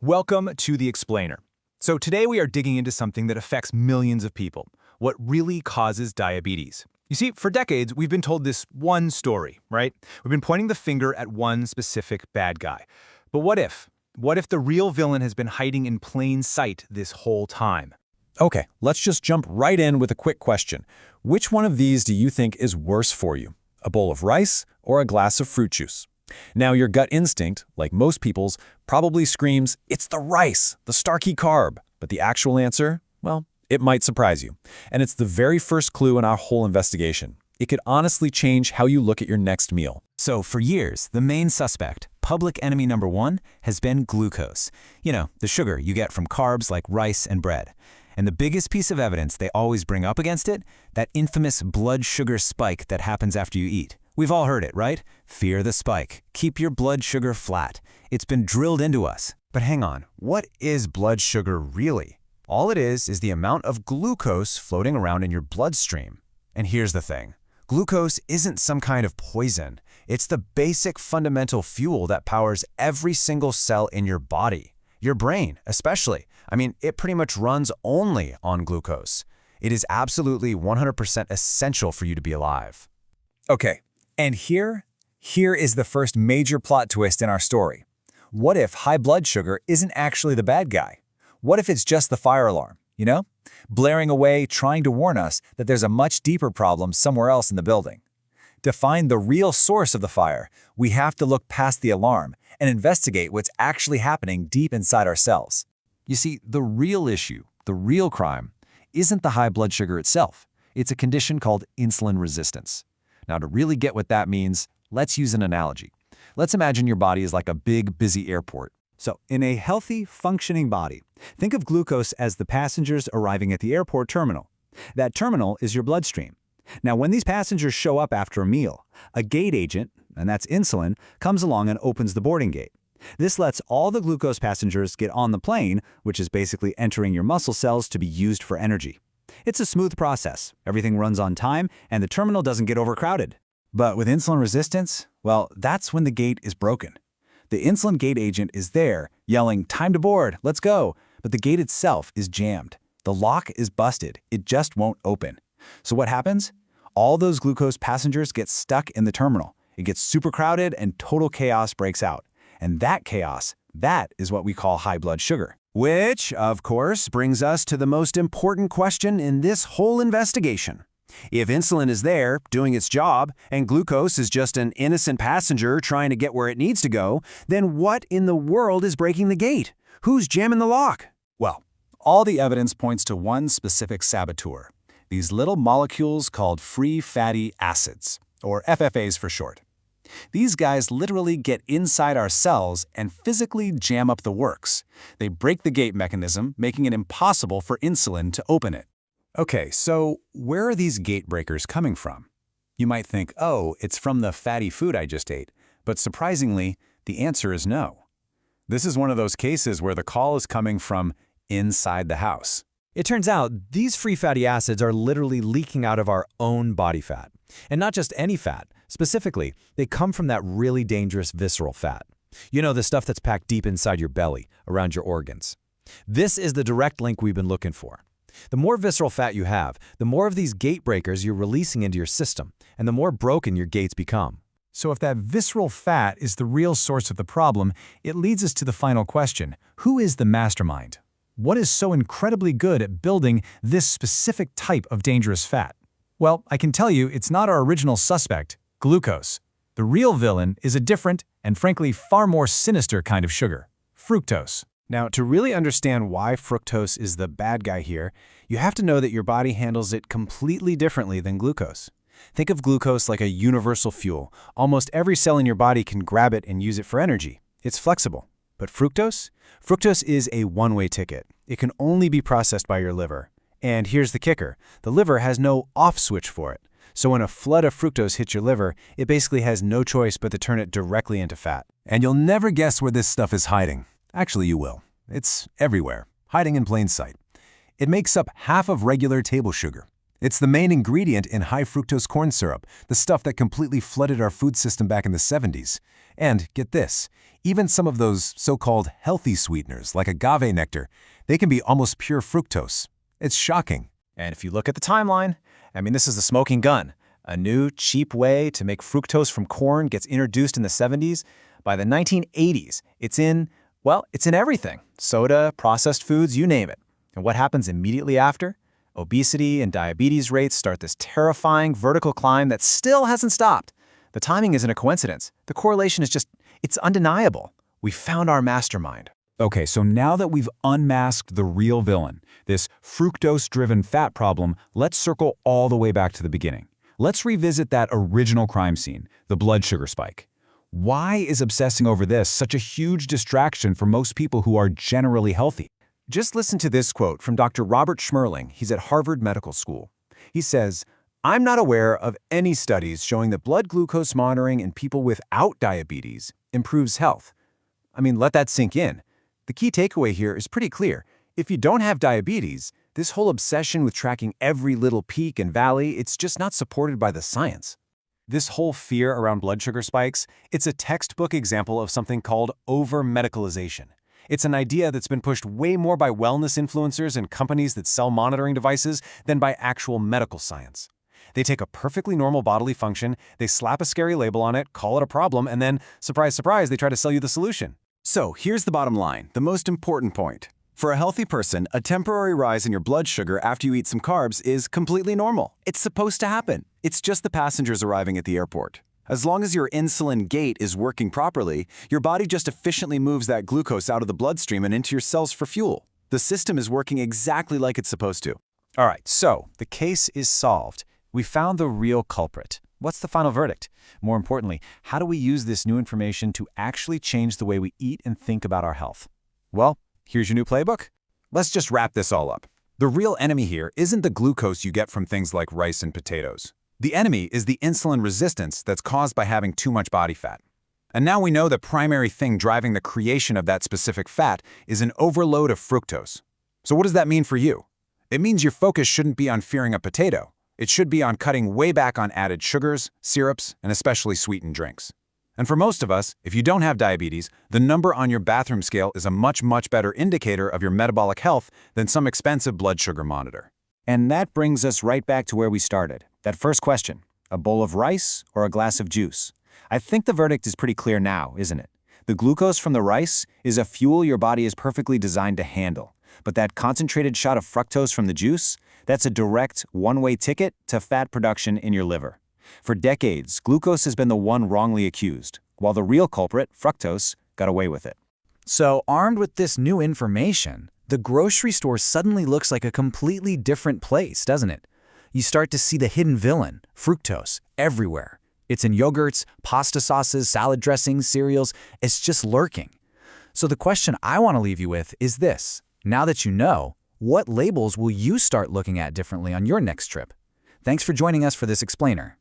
Welcome to The Explainer. So today we are digging into something that affects millions of people, what really causes diabetes. You see, for decades, we've been told this one story, right? We've been pointing the finger at one specific bad guy. But what if? What if the real villain has been hiding in plain sight this whole time? Okay, let's just jump right in with a quick question. Which one of these do you think is worse for you? A bowl of rice or a glass of fruit juice? Now, your gut instinct, like most people's, probably screams, it's the rice, the starchy carb. But the actual answer? Well, it might surprise you. And it's the very first clue in our whole investigation. It could honestly change how you look at your next meal. So for years, the main suspect, public enemy number one, has been glucose. You know, the sugar you get from carbs like rice and bread. And the biggest piece of evidence they always bring up against it, that infamous blood sugar spike that happens after you eat. We've all heard it, right? Fear the spike. Keep your blood sugar flat. It's been drilled into us. But hang on, what is blood sugar really? All it is the amount of glucose floating around in your bloodstream. And here's the thing. Glucose isn't some kind of poison. It's the basic fundamental fuel that powers every single cell in your body. Your brain, especially. I mean, it pretty much runs only on glucose. It is absolutely 100% essential for you to be alive. Okay, and here is the first major plot twist in our story. What if high blood sugar isn't actually the bad guy? What if it's just the fire alarm, you know? Blaring away, trying to warn us that there's a much deeper problem somewhere else in the building. To find the real source of the fire, we have to look past the alarm and investigate what's actually happening deep inside ourselves. You see, the real issue, the real crime, isn't the high blood sugar itself. It's a condition called insulin resistance. Now, to really get what that means, let's use an analogy. Let's imagine your body is like a big, busy airport. So, in a healthy, functioning body, think of glucose as the passengers arriving at the airport terminal. That terminal is your bloodstream. Now, when these passengers show up after a meal, a gate agent, and that's insulin, comes along and opens the boarding gate. This lets all the glucose passengers get on the plane, which is basically entering your muscle cells to be used for energy. It's a smooth process. Everything runs on time, and the terminal doesn't get overcrowded. But with insulin resistance, well, that's when the gate is broken. The insulin gate agent is there, yelling, "Time to board, let's go," but the gate itself is jammed. The lock is busted. It just won't open. So what happens? All those glucose passengers get stuck in the terminal. It gets super crowded and total chaos breaks out. And that chaos, that is what we call high blood sugar. Which, of course, brings us to the most important question in this whole investigation. If insulin is there, doing its job, and glucose is just an innocent passenger trying to get where it needs to go, then what in the world is breaking the gate? Who's jamming the lock? Well, all the evidence points to one specific saboteur. These little molecules called free fatty acids, or FFAs for short. These guys literally get inside our cells and physically jam up the works. They break the gate mechanism, making it impossible for insulin to open it. Okay, so where are these gate breakers coming from? You might think, oh, it's from the fatty food I just ate. But surprisingly, the answer is no. This is one of those cases where the call is coming from inside the house. It turns out these free fatty acids are literally leaking out of our own body fat. And not just any fat. Specifically, they come from that really dangerous visceral fat. You know, the stuff that's packed deep inside your belly, around your organs. This is the direct link we've been looking for. The more visceral fat you have, the more of these gate breakers you're releasing into your system, and the more broken your gates become. So if that visceral fat is the real source of the problem, it leads us to the final question. Who is the mastermind? What is so incredibly good at building this specific type of dangerous fat? Well, I can tell you it's not our original suspect, glucose. The real villain is a different and frankly far more sinister kind of sugar, fructose. Now, to really understand why fructose is the bad guy here, you have to know that your body handles it completely differently than glucose. Think of glucose like a universal fuel. Almost every cell in your body can grab it and use it for energy. It's flexible. But fructose? Fructose is a one-way ticket. It can only be processed by your liver. And here's the kicker. The liver has no off switch for it. So when a flood of fructose hits your liver, it basically has no choice but to turn it directly into fat. And you'll never guess where this stuff is hiding. Actually, you will. It's everywhere, hiding in plain sight. It makes up half of regular table sugar. It's the main ingredient in high-fructose corn syrup, the stuff that completely flooded our food system back in the 70s. And get this, even some of those so-called healthy sweeteners, like agave nectar, they can be almost pure fructose. It's shocking. And if you look at the timeline, this is the smoking gun. A new, cheap way to make fructose from corn gets introduced in the 70s. By the 1980s, it's in everything. Soda, processed foods, you name it. And what happens immediately after? Obesity and diabetes rates start this terrifying vertical climb that still hasn't stopped. The timing isn't a coincidence. The correlation is it's undeniable. We found our mastermind. Okay, so now that we've unmasked the real villain, this fructose-driven fat problem, let's circle all the way back to the beginning. Let's revisit that original crime scene, the blood sugar spike. Why is obsessing over this such a huge distraction for most people who are generally healthy? Just listen to this quote from Dr. Robert Schmerling. He's at Harvard Medical School. He says, "I'm not aware of any studies showing that blood glucose monitoring in people without diabetes improves health." Let that sink in. The key takeaway here is pretty clear. If you don't have diabetes, this whole obsession with tracking every little peak and valley, it's just not supported by the science. This whole fear around blood sugar spikes, it's a textbook example of something called over-medicalization. It's an idea that's been pushed way more by wellness influencers and companies that sell monitoring devices than by actual medical science. They take a perfectly normal bodily function, they slap a scary label on it, call it a problem, and then, surprise, surprise, they try to sell you the solution. So here's the bottom line, the most important point. For a healthy person, a temporary rise in your blood sugar after you eat some carbs is completely normal. It's supposed to happen. It's just the passengers arriving at the airport. As long as your insulin gate is working properly, your body just efficiently moves that glucose out of the bloodstream and into your cells for fuel. The system is working exactly like it's supposed to. All right, so the case is solved. We found the real culprit. What's the final verdict? More importantly, how do we use this new information to actually change the way we eat and think about our health? Well, here's your new playbook. Let's just wrap this all up. The real enemy here isn't the glucose you get from things like rice and potatoes. The enemy is the insulin resistance that's caused by having too much body fat. And now we know the primary thing driving the creation of that specific fat is an overload of fructose. So what does that mean for you? It means your focus shouldn't be on fearing a potato. It should be on cutting way back on added sugars, syrups, and especially sweetened drinks. And for most of us, if you don't have diabetes, the number on your bathroom scale is a much, much better indicator of your metabolic health than some expensive blood sugar monitor. And that brings us right back to where we started. That first question, a bowl of rice or a glass of juice? I think the verdict is pretty clear now, isn't it? The glucose from the rice is a fuel your body is perfectly designed to handle. But that concentrated shot of fructose from the juice, that's a direct one-way ticket to fat production in your liver. For decades, glucose has been the one wrongly accused, while the real culprit, fructose, got away with it. So, armed with this new information, the grocery store suddenly looks like a completely different place, doesn't it? You start to see the hidden villain, fructose, everywhere. It's in yogurts, pasta sauces, salad dressings, cereals. It's just lurking. So the question I want to leave you with is this. Now that you know, what labels will you start looking at differently on your next trip? Thanks for joining us for this explainer.